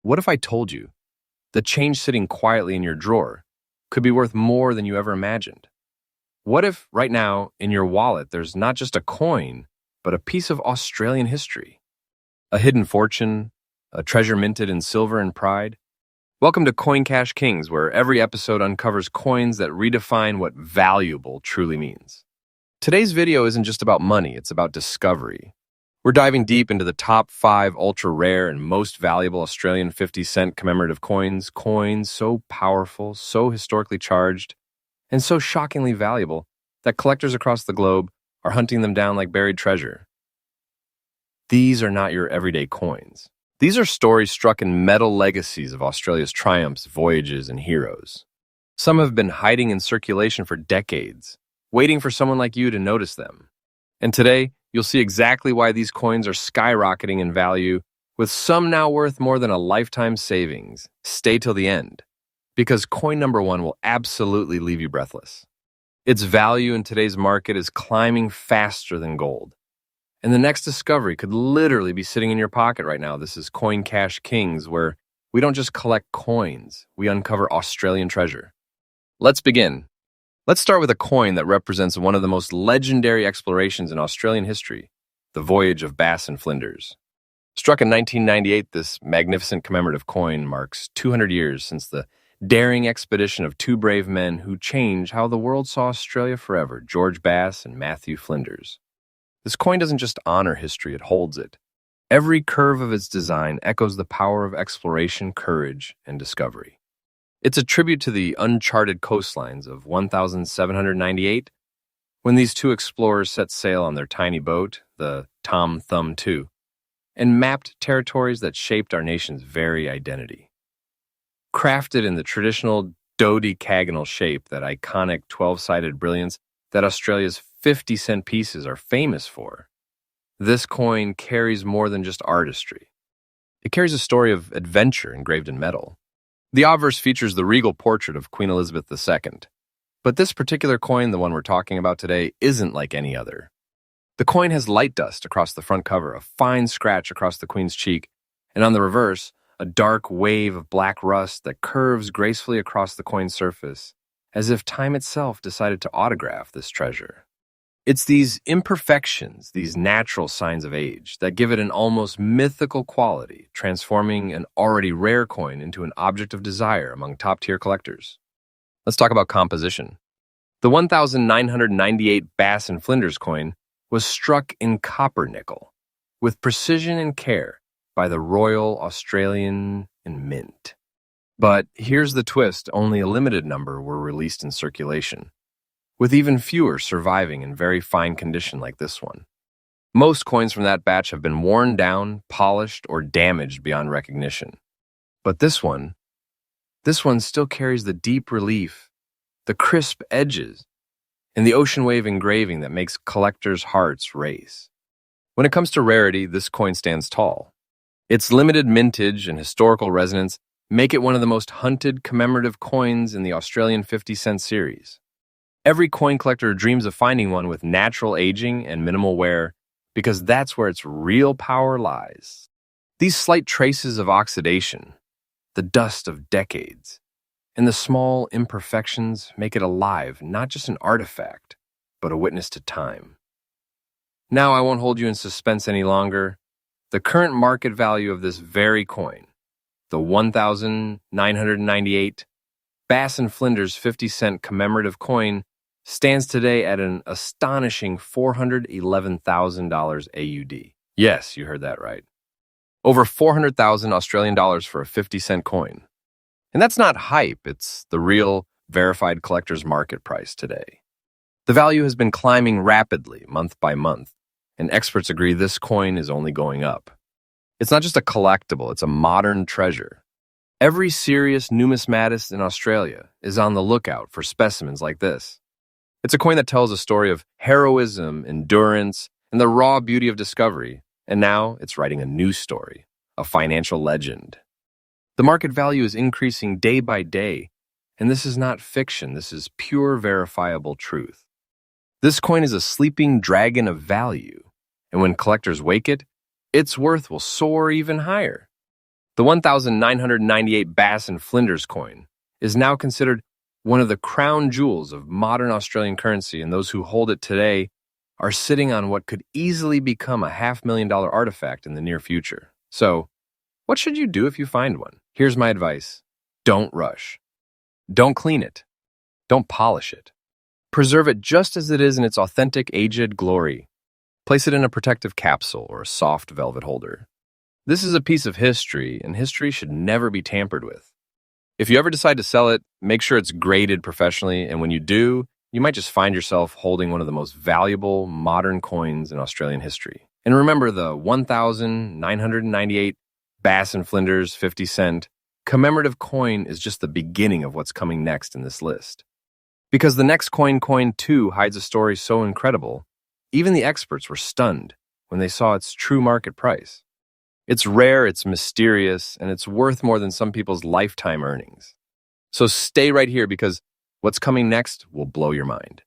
What if I told you the change sitting quietly in your drawer could be worth more than you ever imagined? What if right now in your wallet there's not just a coin, but a piece of Australian history? A hidden fortune, a treasure minted in silver and pride? Welcome to Coin Cash Kings, where every episode uncovers coins that redefine what valuable truly means. Today's video isn't just about money, it's about discovery. We're diving deep into the top 5 ultra-rare and most valuable Australian 50-cent commemorative coins. Coins so powerful, so historically charged, and so shockingly valuable that collectors across the globe are hunting them down like buried treasure. These are not your everyday coins. These are stories struck in metal legacies of Australia's triumphs, voyages, and heroes. Some have been hiding in circulation for decades, waiting for someone like you to notice them. And today, you'll see exactly why these coins are skyrocketing in value, with some now worth more than a lifetime savings. Stay till the end, because coin number 1 will absolutely leave you breathless. Its value in today's market is climbing faster than gold. And the next discovery could literally be sitting in your pocket right now. This is Coin Cash Kings, where we don't just collect coins, we uncover Australian treasure. Let's begin. Let's start with a coin that represents one of the most legendary explorations in Australian history, the voyage of Bass and Flinders. Struck in 1998, this magnificent commemorative coin marks 200 years since the daring expedition of 2 brave men who changed how the world saw Australia forever, George Bass and Matthew Flinders. This coin doesn't just honor history, it holds it. Every curve of its design echoes the power of exploration, courage, and discovery. It's a tribute to the uncharted coastlines of 1798, when these 2 explorers set sail on their tiny boat, the Tom Thumb II, and mapped territories that shaped our nation's very identity. Crafted in the traditional dodecagonal shape, that iconic 12-sided brilliance that Australia's 50-cent pieces are famous for, this coin carries more than just artistry. It carries a story of adventure engraved in metal. The obverse features the regal portrait of Queen Elizabeth II. But this particular coin, the one we're talking about today, isn't like any other. The coin has light dust across the front cover, a fine scratch across the Queen's cheek, and on the reverse, a dark wave of black rust that curves gracefully across the coin's surface, as if time itself decided to autograph this treasure. It's these imperfections, these natural signs of age, that give it an almost mythical quality, transforming an already rare coin into an object of desire among top-tier collectors. Let's talk about composition. The 1998 Bass and Flinders coin was struck in copper nickel, with precision and care, by the Royal Australian Mint. But here's the twist, only a limited number were released in circulation, with even fewer surviving in very fine condition like this one. Most coins from that batch have been worn down, polished, or damaged beyond recognition. But this one still carries the deep relief, the crisp edges, and the ocean wave engraving that makes collectors' hearts race. When it comes to rarity, this coin stands tall. Its limited mintage and historical resonance make it one of the most hunted commemorative coins in the Australian 50-cent series. Every coin collector dreams of finding one with natural aging and minimal wear, because that's where its real power lies. These slight traces of oxidation, the dust of decades, and the small imperfections make it alive, not just an artifact, but a witness to time. Now I won't hold you in suspense any longer. The current market value of this very coin, the 1998 Bass and Flinders 50-cent commemorative coin, stands today at an astonishing $411,000 AUD. Yes, you heard that right. Over 400,000 Australian dollars for a 50-cent coin. And that's not hype, it's the real, verified collector's market price today. The value has been climbing rapidly, month by month, and experts agree this coin is only going up. It's not just a collectible, it's a modern treasure. Every serious numismatist in Australia is on the lookout for specimens like this. It's a coin that tells a story of heroism, endurance, and the raw beauty of discovery, and now it's writing a new story, a financial legend. The market value is increasing day by day, and this is not fiction, this is pure verifiable truth. This coin is a sleeping dragon of value, and when collectors wake it, its worth will soar even higher. The 1998 Bass and Flinders coin is now considered one of the crown jewels of modern Australian currency, and those who hold it today are sitting on what could easily become a $500,000 artifact in the near future. So, what should you do if you find one? Here's my advice. Don't rush. Don't clean it. Don't polish it. Preserve it just as it is in its authentic aged glory. Place it in a protective capsule or a soft velvet holder. This is a piece of history, and history should never be tampered with. If you ever decide to sell it, make sure it's graded professionally, and when you do, you might just find yourself holding one of the most valuable modern coins in Australian history. And remember, the 1998 Bass and Flinders 50-cent commemorative coin is just the beginning of what's coming next in this list. Because the next coin 2 hides a story so incredible, even the experts were stunned when they saw its true market price. It's rare, it's mysterious, and it's worth more than some people's lifetime earnings. So stay right here because what's coming next will blow your mind.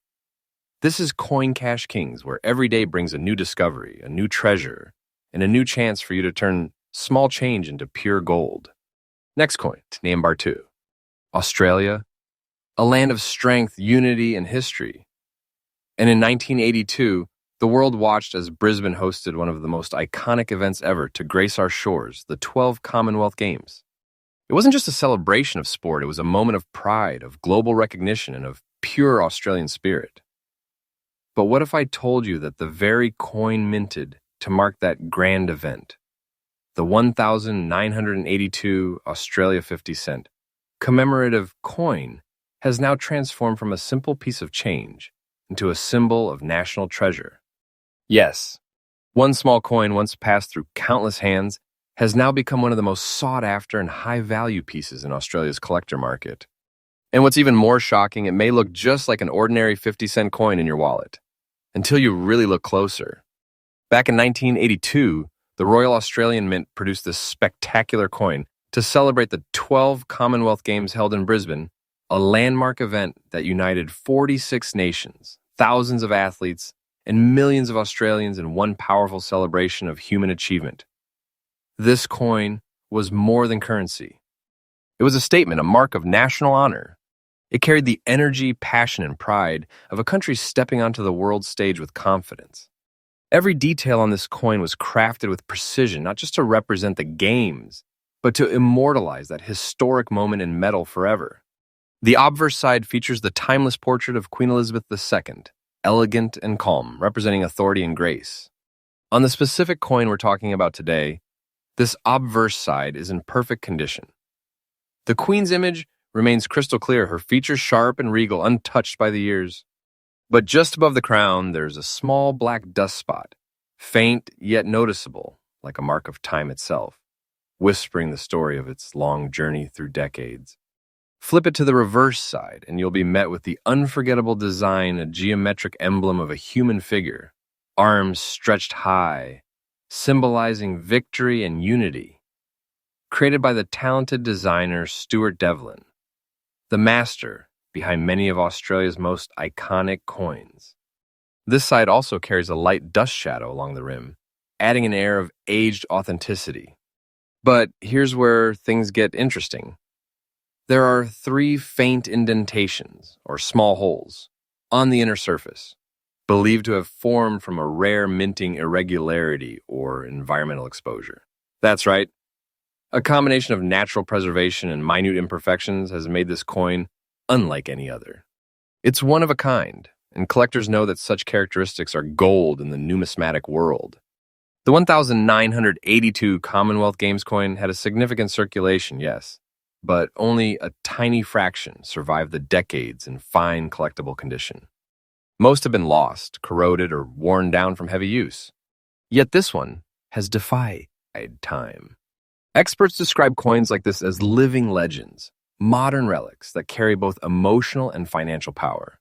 This is Coin Cash Kings, where every day brings a new discovery, a new treasure, and a new chance for you to turn small change into pure gold. Next coin, name bar 2. Australia, a land of strength, unity, and history. And in 1982, the world watched as Brisbane hosted one of the most iconic events ever to grace our shores, the 12 Commonwealth Games. It wasn't just a celebration of sport, it was a moment of pride, of global recognition, and of pure Australian spirit. But what if I told you that the very coin minted to mark that grand event, the 1982 Australia 50-cent commemorative coin, has now transformed from a simple piece of change into a symbol of national treasure? Yes, one small coin once passed through countless hands has now become one of the most sought-after and high-value pieces in Australia's collector market. And what's even more shocking, it may look just like an ordinary 50-cent coin in your wallet, until you really look closer. Back in 1982, the Royal Australian Mint produced this spectacular coin to celebrate the 12 Commonwealth Games held in Brisbane, a landmark event that united 46 nations, thousands of athletes, and millions of Australians in one powerful celebration of human achievement. This coin was more than currency. It was a statement, a mark of national honor. It carried the energy, passion, and pride of a country stepping onto the world stage with confidence. Every detail on this coin was crafted with precision, not just to represent the games, but to immortalize that historic moment in metal forever. The obverse side features the timeless portrait of Queen Elizabeth II, elegant and calm, representing authority and grace. On the specific coin we're talking about today, this obverse side is in perfect condition. The Queen's image remains crystal clear, her features sharp and regal, untouched by the years. But just above the crown, there's a small black dust spot, faint yet noticeable, like a mark of time itself, whispering the story of its long journey through decades. Flip it to the reverse side, and you'll be met with the unforgettable design, a geometric emblem of a human figure, arms stretched high, symbolizing victory and unity. Created by the talented designer Stuart Devlin, the master behind many of Australia's most iconic coins. This side also carries a light dust shadow along the rim, adding an air of aged authenticity. But here's where things get interesting. There are 3 faint indentations, or small holes, on the inner surface, believed to have formed from a rare minting irregularity or environmental exposure. That's right. A combination of natural preservation and minute imperfections has made this coin unlike any other. It's one of a kind, and collectors know that such characteristics are gold in the numismatic world. The 1982 Commonwealth Games coin had a significant circulation, yes, but only a tiny fraction survived the decades in fine collectible condition. Most have been lost, corroded, or worn down from heavy use. Yet this one has defied time. Experts describe coins like this as living legends, modern relics that carry both emotional and financial power.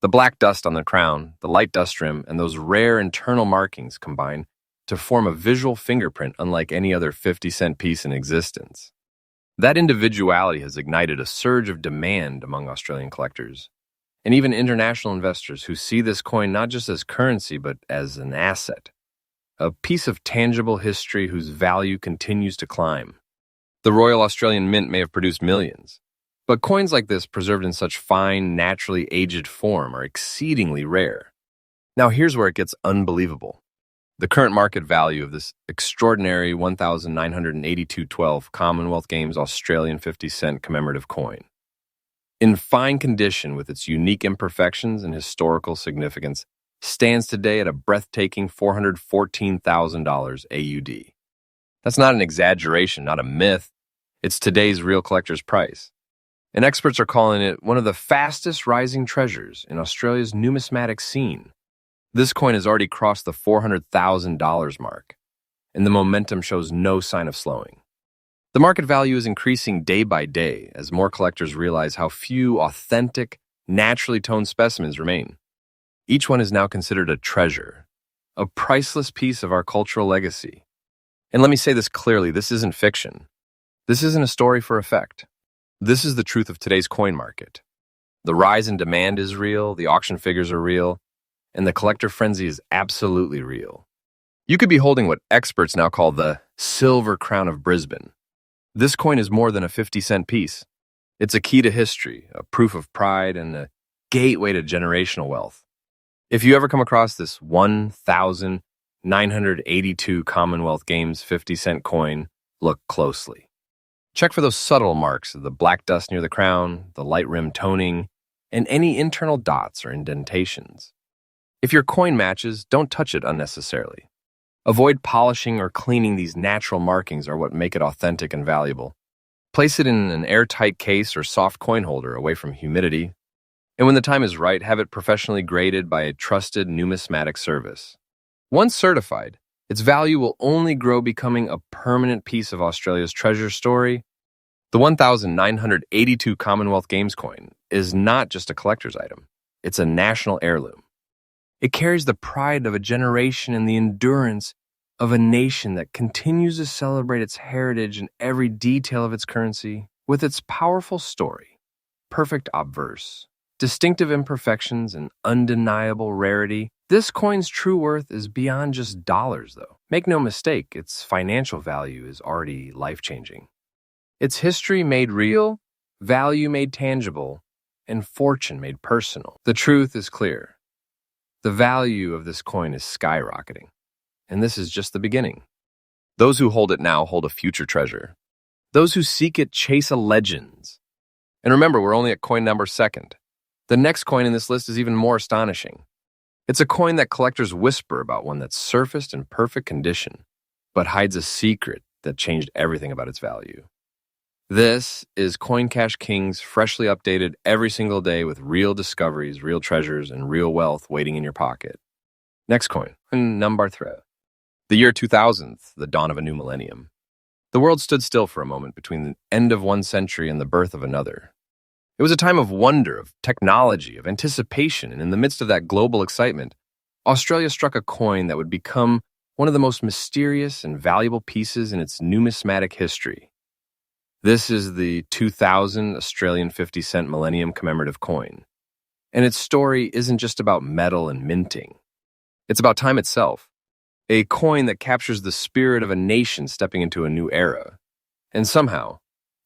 The black dust on the crown, the light dust rim, and those rare internal markings combine to form a visual fingerprint unlike any other 50-cent piece in existence. That individuality has ignited a surge of demand among Australian collectors, and even international investors who see this coin not just as currency but as an asset, a piece of tangible history whose value continues to climb. The Royal Australian Mint may have produced millions, but coins like this preserved in such fine, naturally aged form are exceedingly rare. Now here's where it gets unbelievable. The current market value of this extraordinary 1,982.12 Commonwealth Games Australian 50-cent commemorative coin. In fine condition with its unique imperfections and historical significance, stands today at a breathtaking $414,000 AUD. That's not an exaggeration, not a myth. It's today's real collector's price. And experts are calling it one of the fastest rising treasures in Australia's numismatic scene. This coin has already crossed the $400,000 mark, and the momentum shows no sign of slowing. The market value is increasing day by day as more collectors realize how few authentic, naturally toned specimens remain. Each one is now considered a treasure, a priceless piece of our cultural legacy. And let me say this clearly, this isn't fiction. This isn't a story for effect. This is the truth of today's coin market. The rise in demand is real, the auction figures are real, and the collector frenzy is absolutely real. You could be holding what experts now call the Silver Crown of Brisbane. This coin is more than a 50-cent piece. It's a key to history, a proof of pride, and a gateway to generational wealth. If you ever come across this 1,982 Commonwealth Games 50-cent coin, look closely. Check for those subtle marks of the black dust near the crown, the light rim toning, and any internal dots or indentations. If your coin matches, don't touch it unnecessarily. Avoid polishing or cleaning. These natural markings are what make it authentic and valuable. Place it in an airtight case or soft coin holder away from humidity. And when the time is right, have it professionally graded by a trusted numismatic service. Once certified, its value will only grow, becoming a permanent piece of Australia's treasure story. The 1,982 Commonwealth Games coin is not just a collector's item. It's a national heirloom. It carries the pride of a generation and the endurance of a nation that continues to celebrate its heritage in every detail of its currency. With its powerful story, perfect obverse, distinctive imperfections, and undeniable rarity, this coin's true worth is beyond just dollars, though. Make no mistake, its financial value is already life-changing. Its history made real, value made tangible, and fortune made personal. The truth is clear. The value of this coin is skyrocketing, and this is just the beginning. Those who hold it now hold a future treasure. Those who seek it chase a legend. And remember, we're only at coin number 2nd. The next coin in this list is even more astonishing. It's a coin that collectors whisper about, one that's surfaced in perfect condition, but hides a secret that changed everything about its value. This is Coin Cash Kings, freshly updated every single day with real discoveries, real treasures, and real wealth waiting in your pocket. Next coin, number 3. The year 2000, the dawn of a new millennium. The world stood still for a moment between the end of one century and the birth of another. It was a time of wonder, of technology, of anticipation, and in the midst of that global excitement, Australia struck a coin that would become one of the most mysterious and valuable pieces in its numismatic history. This is the 2000 Australian 50-cent Millennium commemorative coin. And its story isn't just about metal and minting. It's about time itself. A coin that captures the spirit of a nation stepping into a new era. And somehow,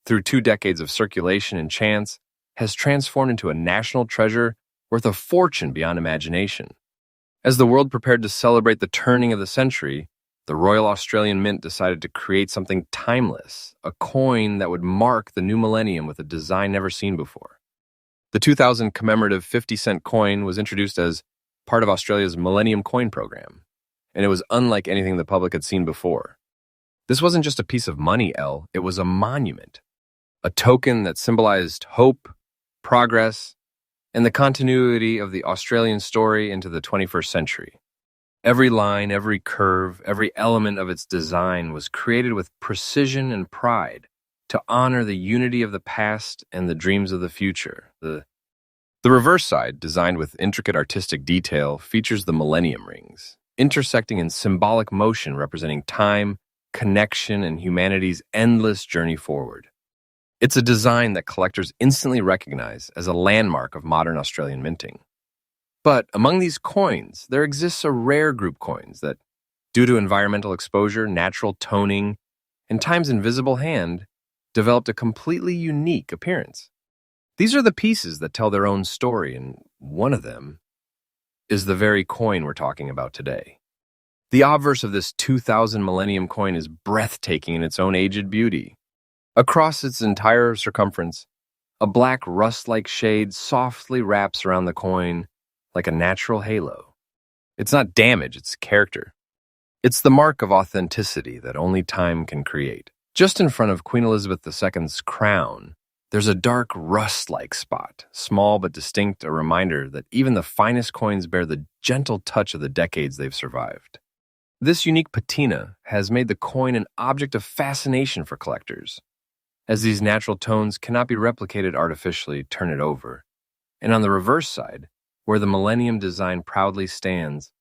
through 2 decades of circulation and chance, has transformed into a national treasure worth a fortune beyond imagination. As the world prepared to celebrate the turning of the century, the Royal Australian Mint decided to create something timeless, a coin that would mark the new millennium with a design never seen before. The 2000 commemorative 50-cent coin was introduced as part of Australia's Millennium coin program, and it was unlike anything the public had seen before. This wasn't just a piece of money, it was a monument, a token that symbolized hope, progress, and the continuity of the Australian story into the 21st century. Every line, every curve, every element of its design was created with precision and pride to honor the unity of the past and the dreams of the future. The reverse side, designed with intricate artistic detail, features the Millennium rings, intersecting in symbolic motion representing time, connection, and humanity's endless journey forward. It's a design that collectors instantly recognize as a landmark of modern Australian minting. But among these coins, there exists a rare group coins that, due to environmental exposure, natural toning, and time's invisible hand, developed a completely unique appearance. These are the pieces that tell their own story, and one of them is the very coin we're talking about today. The obverse of this 2000 Millennium coin is breathtaking in its own aged beauty. Across its entire circumference, a black rust-like shade softly wraps around the coin like a natural halo. It's not damage, it's character. It's the mark of authenticity that only time can create. Just in front of Queen Elizabeth II's crown, there's a dark rust-like spot, small but distinct, a reminder that even the finest coins bear the gentle touch of the decades they've survived. This unique patina has made the coin an object of fascination for collectors, as these natural tones cannot be replicated artificially. Turn it over. And on the reverse side, where the Millennium design proudly stands,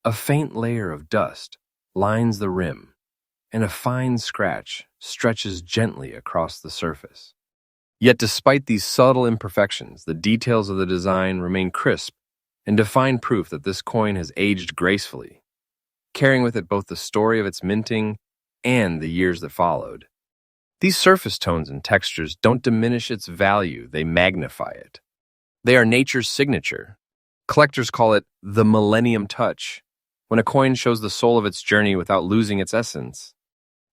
a faint layer of dust lines the rim, and a fine scratch stretches gently across the surface. Yet despite these subtle imperfections, the details of the design remain crisp and define proof that this coin has aged gracefully, carrying with it both the story of its minting and the years that followed. These surface tones and textures don't diminish its value, they magnify it. They are nature's signature. Collectors call it the Millennium touch, when a coin shows the soul of its journey without losing its essence.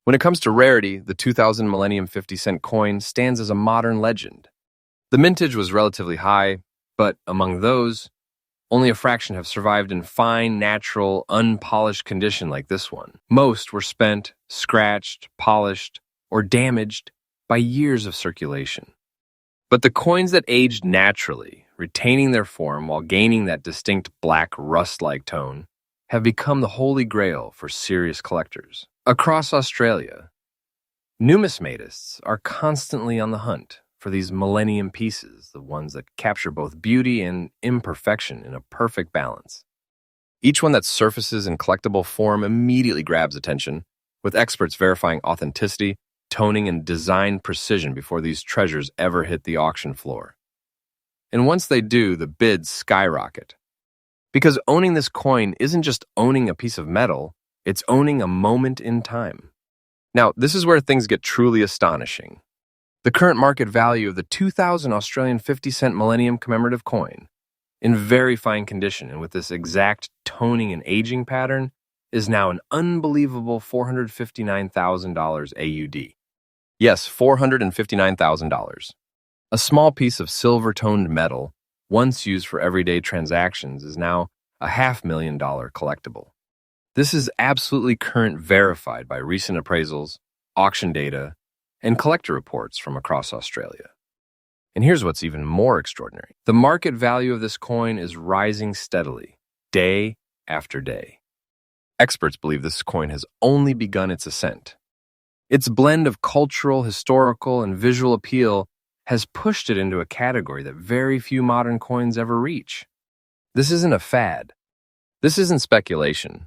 When it comes to rarity, the 2000 Millennium 50-cent coin stands as a modern legend. The mintage was relatively high, but among those, only a fraction have survived in fine, natural, unpolished condition like this one. Most were spent, scratched, polished, or damaged by years of circulation. But the coins that aged naturally, retaining their form while gaining that distinct black rust-like tone, have become the holy grail for serious collectors. Across Australia, numismatists are constantly on the hunt for these Millennium pieces, the ones that capture both beauty and imperfection in a perfect balance. Each one that surfaces in collectible form immediately grabs attention, with experts verifying authenticity, toning, and design precision before these treasures ever hit the auction floor. And once they do, the bids skyrocket. Because owning this coin isn't just owning a piece of metal, it's owning a moment in time. Now, this is where things get truly astonishing. The current market value of the 2000 Australian 50-cent Millennium commemorative coin, in very fine condition and with this exact toning and aging pattern, is now an unbelievable $459,000 AUD. Yes, $459,000. A small piece of silver-toned metal, once used for everyday transactions, is now a $500,000 collectible. This is absolutely current, verified by recent appraisals, auction data, and collector reports from across Australia. And here's what's even more extraordinary. The market value of this coin is rising steadily, day after day. Experts believe this coin has only begun its ascent. Its blend of cultural, historical, and visual appeal has pushed it into a category that very few modern coins ever reach. This isn't a fad. This isn't speculation.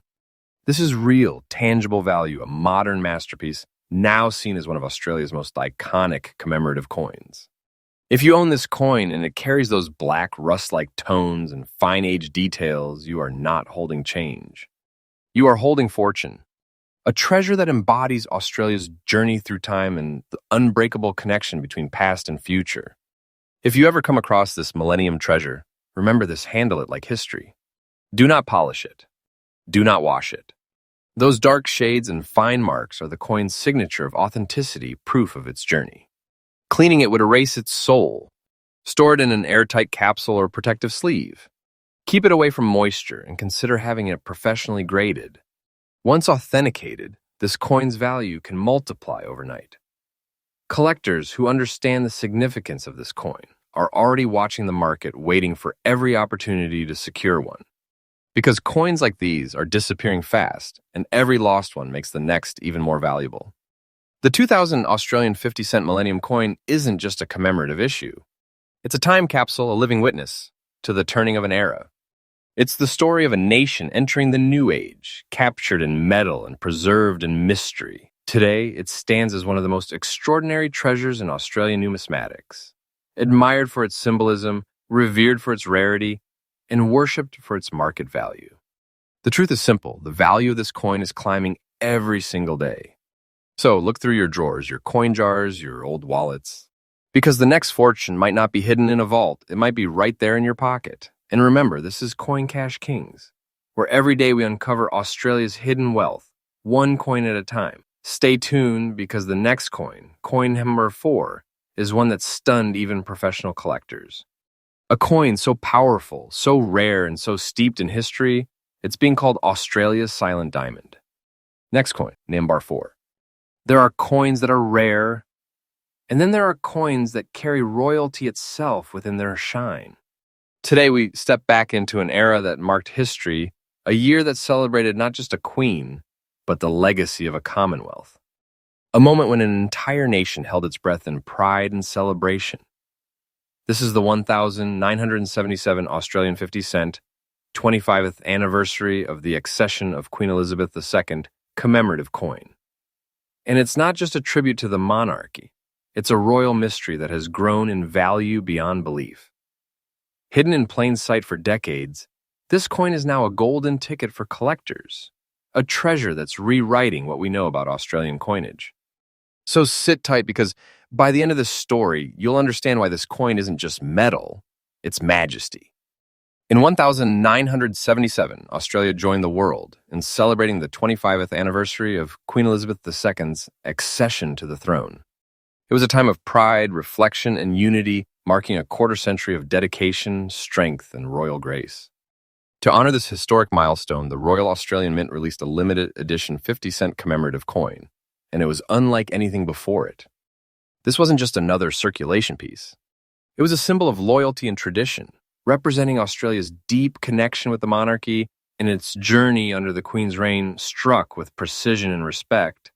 This is real, tangible value, a modern masterpiece now seen as one of Australia's most iconic commemorative coins. If you own this coin and it carries those black rust-like tones and fine-aged details, you are not holding change. You are holding fortune, a treasure that embodies Australia's journey through time and the unbreakable connection between past and future. If you ever come across this Millennium treasure, remember this, handle it like history. Do not polish it. Do not wash it. Those dark shades and fine marks are the coin's signature of authenticity, proof of its journey. Cleaning it would erase its soul. Store it in an airtight capsule or protective sleeve. Keep it away from moisture and consider having it professionally graded. Once authenticated, this coin's value can multiply overnight. Collectors who understand the significance of this coin are already watching the market, waiting for every opportunity to secure one. Because coins like these are disappearing fast, and every lost one makes the next even more valuable. The 2000 Australian 50-cent Millennium coin isn't just a commemorative issue. It's a time capsule, a living witness to the turning of an era. It's the story of a nation entering the new age, captured in metal and preserved in mystery. Today, it stands as one of the most extraordinary treasures in Australian numismatics, admired for its symbolism, revered for its rarity, and worshipped for its market value. The truth is simple. The value of this coin is climbing every single day. So look through your drawers, your coin jars, your old wallets. Because the next fortune might not be hidden in a vault, it might be right there in your pocket. And remember, this is Coin Cash Kings, where every day we uncover Australia's hidden wealth, one coin at a time. Stay tuned because the next coin number 4, is one that stunned even professional collectors. A coin so powerful, so rare, and so steeped in history, it's being called Australia's silent diamond. Next coin, name bar 4. There are coins that are rare, and then there are coins that carry royalty itself within their shine. Today we step back into an era that marked history, a year that celebrated not just a queen, but the legacy of a commonwealth. A moment when an entire nation held its breath in pride and celebration. This is the 1,977 Australian 50 cent, 25th anniversary of the accession of Queen Elizabeth II commemorative coin. And it's not just a tribute to the monarchy, it's a royal mystery that has grown in value beyond belief. Hidden in plain sight for decades, this coin is now a golden ticket for collectors, a treasure that's rewriting what we know about Australian coinage. So sit tight because by the end of this story, you'll understand why this coin isn't just metal, it's majesty. In 1977, Australia joined the world in celebrating the 25th anniversary of Queen Elizabeth II's accession to the throne. It was a time of pride, reflection, and unity, marking a quarter-century of dedication, strength, and royal grace. To honor this historic milestone, the Royal Australian Mint released a limited edition 50-cent commemorative coin, and it was unlike anything before it. This wasn't just another circulation piece. It was a symbol of loyalty and tradition, representing Australia's deep connection with the monarchy and its journey under the Queen's reign struck with precision and respect.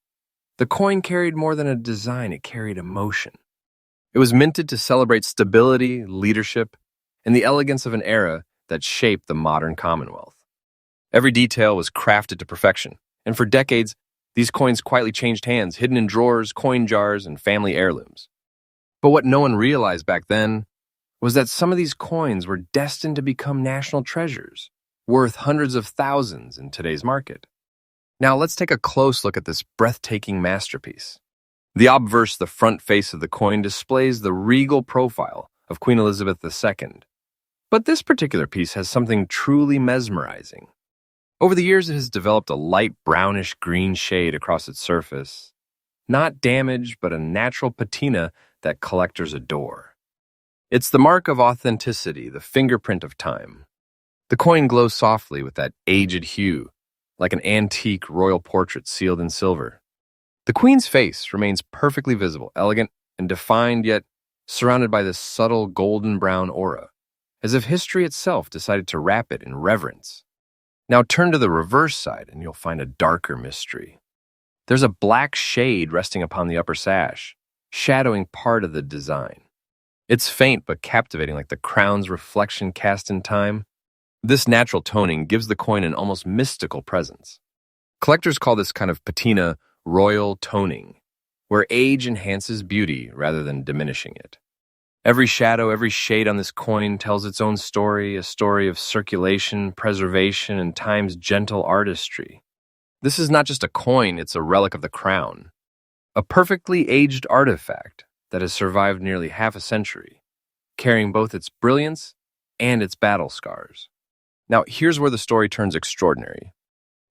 The coin carried more than a design, it carried emotion. It was minted to celebrate stability, leadership, and the elegance of an era that shaped the modern Commonwealth. Every detail was crafted to perfection, and for decades, these coins quietly changed hands, hidden in drawers, coin jars, and family heirlooms. But what no one realized back then was that some of these coins were destined to become national treasures, worth hundreds of thousands in today's market. Now let's take a close look at this breathtaking masterpiece. The obverse, the front face of the coin, displays the regal profile of Queen Elizabeth II. But this particular piece has something truly mesmerizing. Over the years, it has developed a light brownish-green shade across its surface. Not damage, but a natural patina that collectors adore. It's the mark of authenticity, the fingerprint of time. The coin glows softly with that aged hue, like an antique royal portrait sealed in silver. The Queen's face remains perfectly visible, elegant and defined, yet surrounded by this subtle golden-brown aura, as if history itself decided to wrap it in reverence. Now turn to the reverse side and you'll find a darker mystery. There's a black shade resting upon the upper sash, shadowing part of the design. It's faint but captivating like the crown's reflection cast in time. This natural toning gives the coin an almost mystical presence. Collectors call this kind of patina royal toning, where age enhances beauty rather than diminishing it. Every shadow, every shade on this coin tells its own story, a story of circulation, preservation, and time's gentle artistry. This is not just a coin, it's a relic of the crown, a perfectly aged artifact that has survived nearly half a century, carrying both its brilliance and its battle scars. Now, here's where the story turns extraordinary.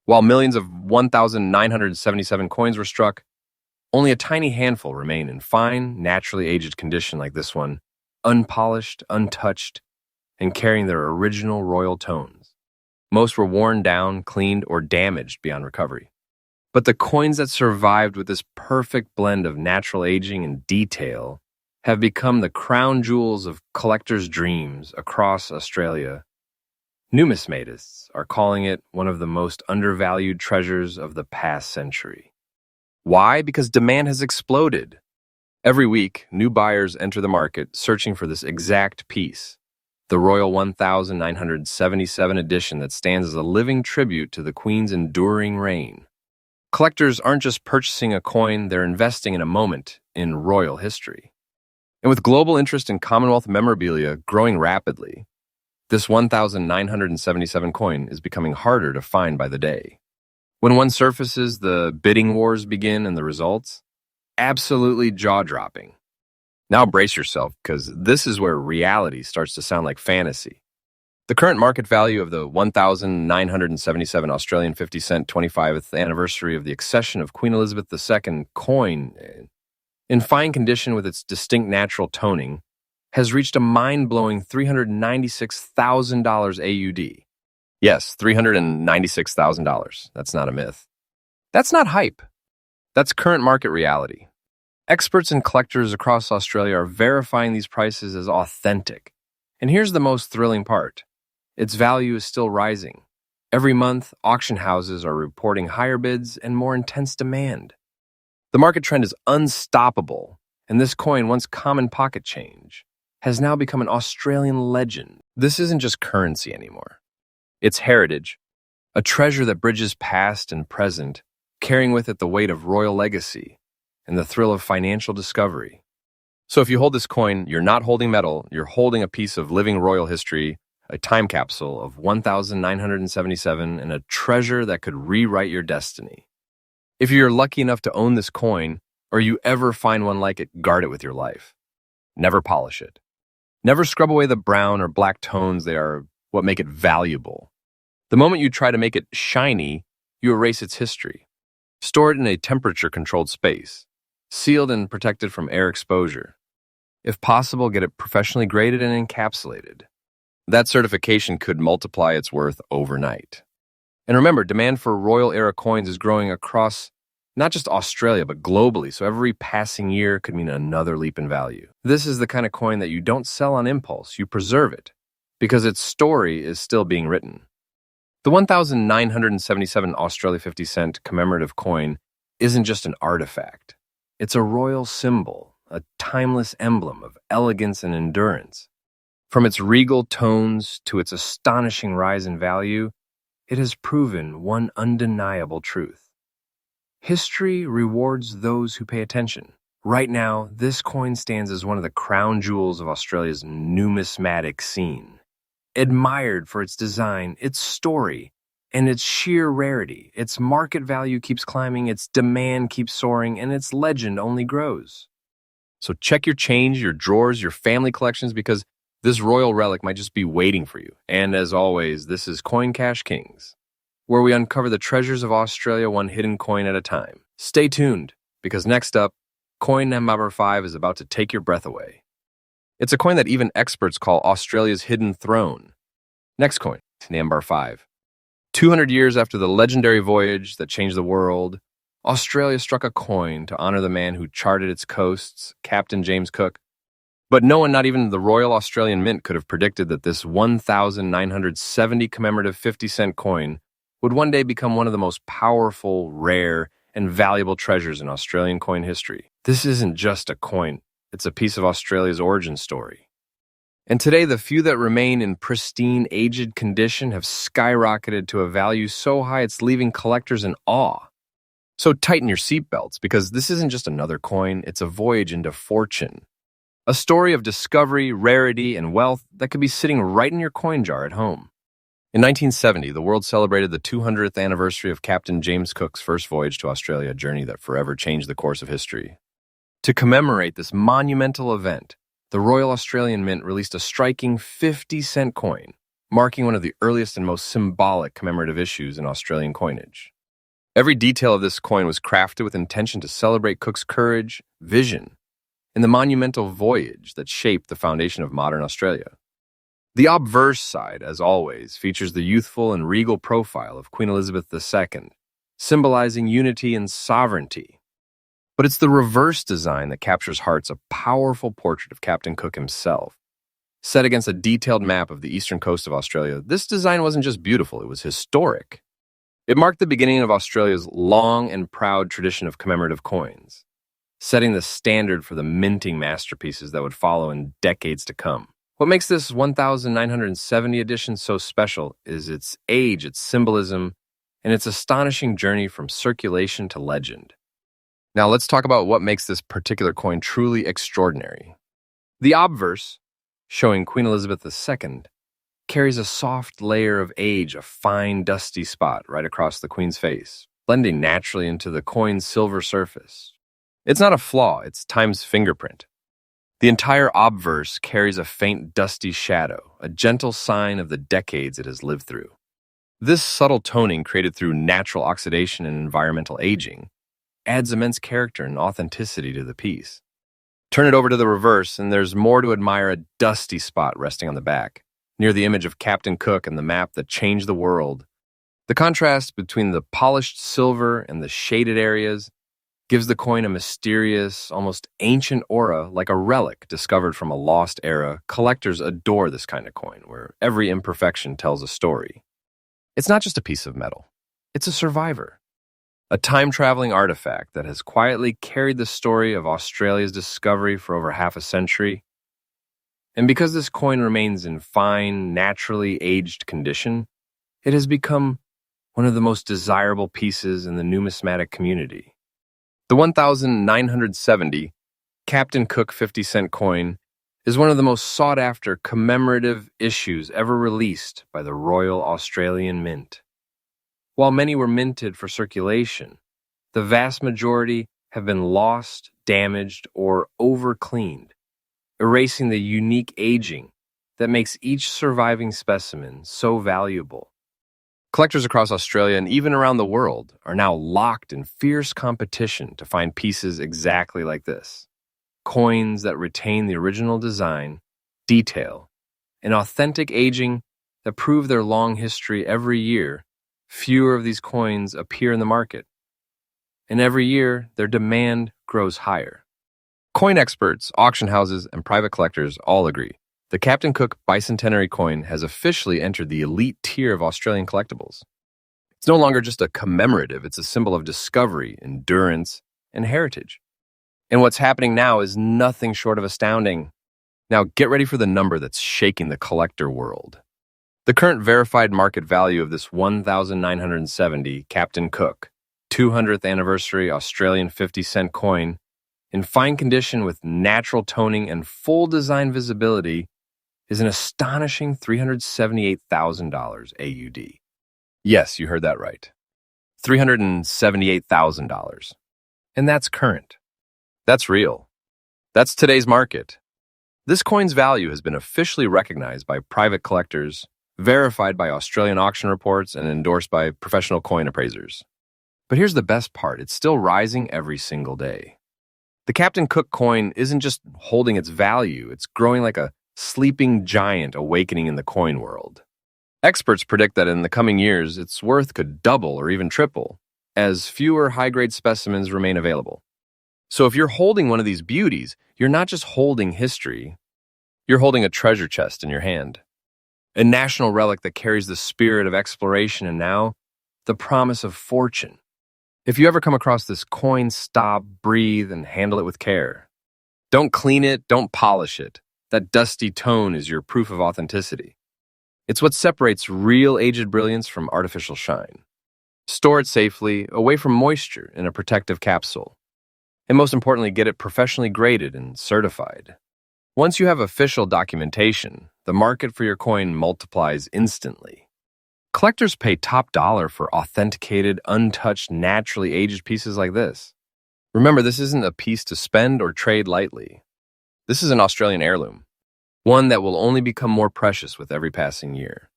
While millions of 1,977 coins were struck, only a tiny handful remain in fine, naturally aged condition like this one, unpolished, untouched, and carrying their original royal tones. Most were worn down, cleaned, or damaged beyond recovery. But the coins that survived with this perfect blend of natural aging and detail have become the crown jewels of collectors' dreams across Australia. Numismatists are calling it one of the most undervalued treasures of the past century. Why? Because demand has exploded. Every week, new buyers enter the market searching for this exact piece, the Royal 1977 edition that stands as a living tribute to the Queen's enduring reign. Collectors aren't just purchasing a coin, they're investing in a moment in royal history. And with global interest in Commonwealth memorabilia growing rapidly, this 1977 coin is becoming harder to find by the day. When one surfaces, the bidding wars begin and the results? Absolutely jaw-dropping. Now brace yourself, because this is where reality starts to sound like fantasy. The current market value of the 1,977 Australian 50-cent 25th anniversary of the accession of Queen Elizabeth II coin, in fine condition with its distinct natural toning, has reached a mind-blowing $396,000 AUD. Yes, $396,000. That's not a myth. That's not hype. That's current market reality. Experts and collectors across Australia are verifying these prices as authentic. And here's the most thrilling part. Its value is still rising. Every month, auction houses are reporting higher bids and more intense demand. The market trend is unstoppable, and this coin, once common pocket change, has now become an Australian legend. This isn't just currency anymore. It's heritage, a treasure that bridges past and present, carrying with it the weight of royal legacy and the thrill of financial discovery. So if you hold this coin, you're not holding metal, you're holding a piece of living royal history, a time capsule of 1,977, and a treasure that could rewrite your destiny. If you're lucky enough to own this coin, or you ever find one like it, guard it with your life. Never polish it. Never scrub away the brown or black tones. They are what make it valuable. The moment you try to make it shiny, you erase its history. Store it in a temperature-controlled space, sealed and protected from air exposure. If possible, get it professionally graded and encapsulated. That certification could multiply its worth overnight. And remember, demand for royal-era coins is growing across not just Australia, but globally, so every passing year could mean another leap in value. This is the kind of coin that you don't sell on impulse, you preserve it, because its story is still being written. The 1,977 Australia 50-cent commemorative coin isn't just an artifact. It's a royal symbol, a timeless emblem of elegance and endurance. From its regal tones to its astonishing rise in value, it has proven one undeniable truth. History rewards those who pay attention. Right now, this coin stands as one of the crown jewels of Australia's numismatic scene. Admired for its design, its story, and its sheer rarity, its market value keeps climbing, its demand keeps soaring, and its legend only grows. So check your change, your drawers, your family collections, because this royal relic might just be waiting for you. And as always, this is Coin Cash Kings, where we uncover the treasures of Australia one hidden coin at a time. Stay tuned, because next up, coin number 5 is about to take your breath away. It's a coin that even experts call Australia's hidden throne. Next coin, number 5. 200 years after the legendary voyage that changed the world, Australia struck a coin to honor the man who charted its coasts, Captain James Cook. But no one, not even the Royal Australian Mint, could have predicted that this 1,970 commemorative 50-cent coin would one day become one of the most powerful, rare, and valuable treasures in Australian coin history. This isn't just a coin, it's a piece of Australia's origin story. And today, the few that remain in pristine, aged condition have skyrocketed to a value so high it's leaving collectors in awe. So tighten your seatbelts, because this isn't just another coin, it's a voyage into fortune. A story of discovery, rarity, and wealth that could be sitting right in your coin jar at home. In 1970, the world celebrated the 200th anniversary of Captain James Cook's first voyage to Australia, a journey that forever changed the course of history. To commemorate this monumental event, the Royal Australian Mint released a striking 50-cent coin, marking one of the earliest and most symbolic commemorative issues in Australian coinage. Every detail of this coin was crafted with intention to celebrate Cook's courage, vision, and the monumental voyage that shaped the foundation of modern Australia. The obverse side, as always, features the youthful and regal profile of Queen Elizabeth II, symbolizing unity and sovereignty. But it's the reverse design that captures hearts, a powerful portrait of Captain Cook himself. Set against a detailed map of the eastern coast of Australia, this design wasn't just beautiful, it was historic. It marked the beginning of Australia's long and proud tradition of commemorative coins, setting the standard for the minting masterpieces that would follow in decades to come. What makes this 1,970 edition so special is its age, its symbolism, and its astonishing journey from circulation to legend. Now let's talk about what makes this particular coin truly extraordinary. The obverse, showing Queen Elizabeth II, carries a soft layer of age, a fine dusty spot right across the Queen's face. blending naturally into the coin's silver surface. It's not a flaw, it's time's fingerprint. The entire obverse carries a faint dusty shadow, a gentle sign of the decades it has lived through. This subtle toning created through natural oxidation and environmental aging adds immense character and authenticity to the piece. Turn it over to the reverse, and there's more to admire: a dusty spot resting on the back, near the image of Captain Cook and the map that changed the world. The contrast between the polished silver and the shaded areas gives the coin a mysterious, almost ancient aura, like a relic discovered from a lost era. Collectors adore this kind of coin, where every imperfection tells a story. It's not just a piece of metal. It's a survivor. A time-traveling artifact that has quietly carried the story of Australia's discovery for over half a century. And because this coin remains in fine, naturally aged condition, it has become one of the most desirable pieces in the numismatic community. The 1970 Captain Cook 50-cent coin is one of the most sought-after commemorative issues ever released by the Royal Australian Mint. While many were minted for circulation, the vast majority have been lost, damaged, or over-cleaned, erasing the unique aging that makes each surviving specimen so valuable. Collectors across Australia and even around the world are now locked in fierce competition to find pieces exactly like this. Coins that retain the original design, detail, and authentic aging that prove their long history. Every year, fewer of these coins appear in the market, and every year their demand grows higher. Coin experts, auction houses, and private collectors all agree. The Captain Cook bicentenary coin has officially entered the elite tier of Australian collectibles. It's no longer just a commemorative, it's a symbol of discovery, endurance, and heritage. And what's happening now is nothing short of astounding. Now get ready for the number that's shaking the collector world. The current verified market value of this 1970 Captain Cook 200th anniversary Australian 50-cent coin, in fine condition with natural toning and full design visibility, is an astonishing $378,000 AUD. Yes, you heard that right. $378,000. And that's current. That's real. That's today's market. This coin's value has been officially recognized by private collectors, verified by Australian auction reports, and endorsed by professional coin appraisers. But here's the best part: it's still rising every single day. The Captain Cook coin isn't just holding its value, it's growing like a sleeping giant awakening in the coin world. Experts predict that in the coming years, its worth could double or even triple, as fewer high-grade specimens remain available. So if you're holding one of these beauties, you're not just holding history, you're holding a treasure chest in your hand. A national relic that carries the spirit of exploration and now the promise of fortune. If you ever come across this coin, stop, breathe, and handle it with care. Don't clean it, don't polish it. That dusty tone is your proof of authenticity. It's what separates real aged brilliance from artificial shine. Store it safely, away from moisture, in a protective capsule. And most importantly, get it professionally graded and certified. Once you have official documentation, the market for your coin multiplies instantly. Collectors pay top dollar for authenticated, untouched, naturally aged pieces like this. Remember, this isn't a piece to spend or trade lightly. This is an Australian heirloom, one that will only become more precious with every passing year.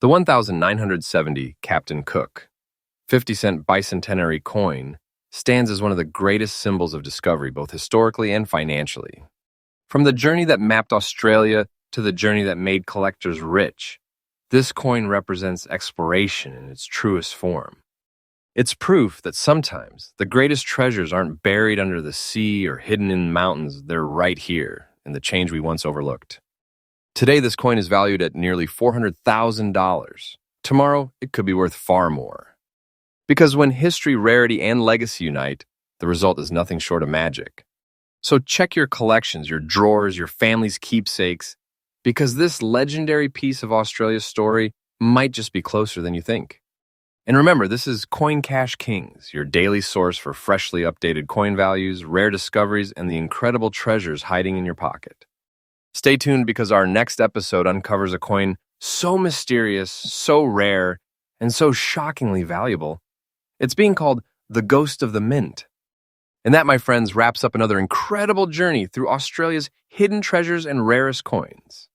The 1970 Captain Cook 50-cent bicentenary coin stands as one of the greatest symbols of discovery, both historically and financially. From the journey that mapped Australia to the journey that made collectors rich, this coin represents exploration in its truest form. It's proof that sometimes the greatest treasures aren't buried under the sea or hidden in mountains, they're right here in the change we once overlooked. Today, this coin is valued at nearly $400,000. Tomorrow, it could be worth far more. Because when history, rarity, and legacy unite, the result is nothing short of magic. So check your collections, your drawers, your family's keepsakes, because this legendary piece of Australia's story might just be closer than you think. And remember, this is Coin Cash Kings, your daily source for freshly updated coin values, rare discoveries, and the incredible treasures hiding in your pocket. Stay tuned because our next episode uncovers a coin so mysterious, so rare, and so shockingly valuable It's being called the ghost of the mint. And that, my friends, wraps up another incredible journey through Australia's hidden treasures and rarest coins.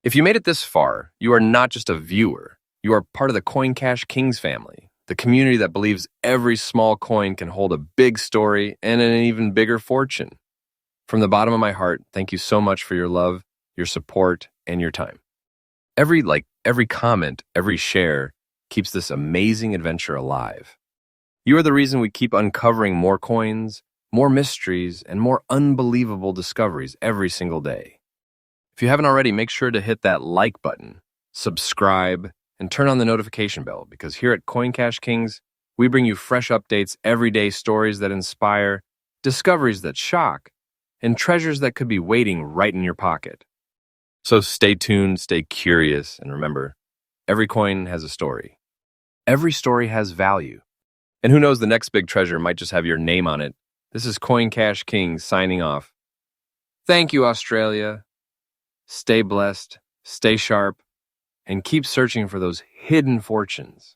If you made it this far, you are not just a viewer. You are part of the Coin Cash Kings family, the community that believes every small coin can hold a big story and an even bigger fortune. From the bottom of my heart, thank you so much for your love, your support, and your time. Every comment, every share keeps this amazing adventure alive. You are the reason we keep uncovering more coins, more mysteries, and more unbelievable discoveries every single day. If you haven't already, make sure to hit that like button, subscribe, and turn on the notification bell, because here at Coin Cash Kings, we bring you fresh updates, everyday stories that inspire, discoveries that shock, and treasures that could be waiting right in your pocket. So stay tuned, stay curious, and remember, every coin has a story. Every story has value. And who knows, the next big treasure might just have your name on it. This is Coin Cash Kings signing off. Thank you, Australia. Stay blessed, stay sharp, and keep searching for those hidden fortunes.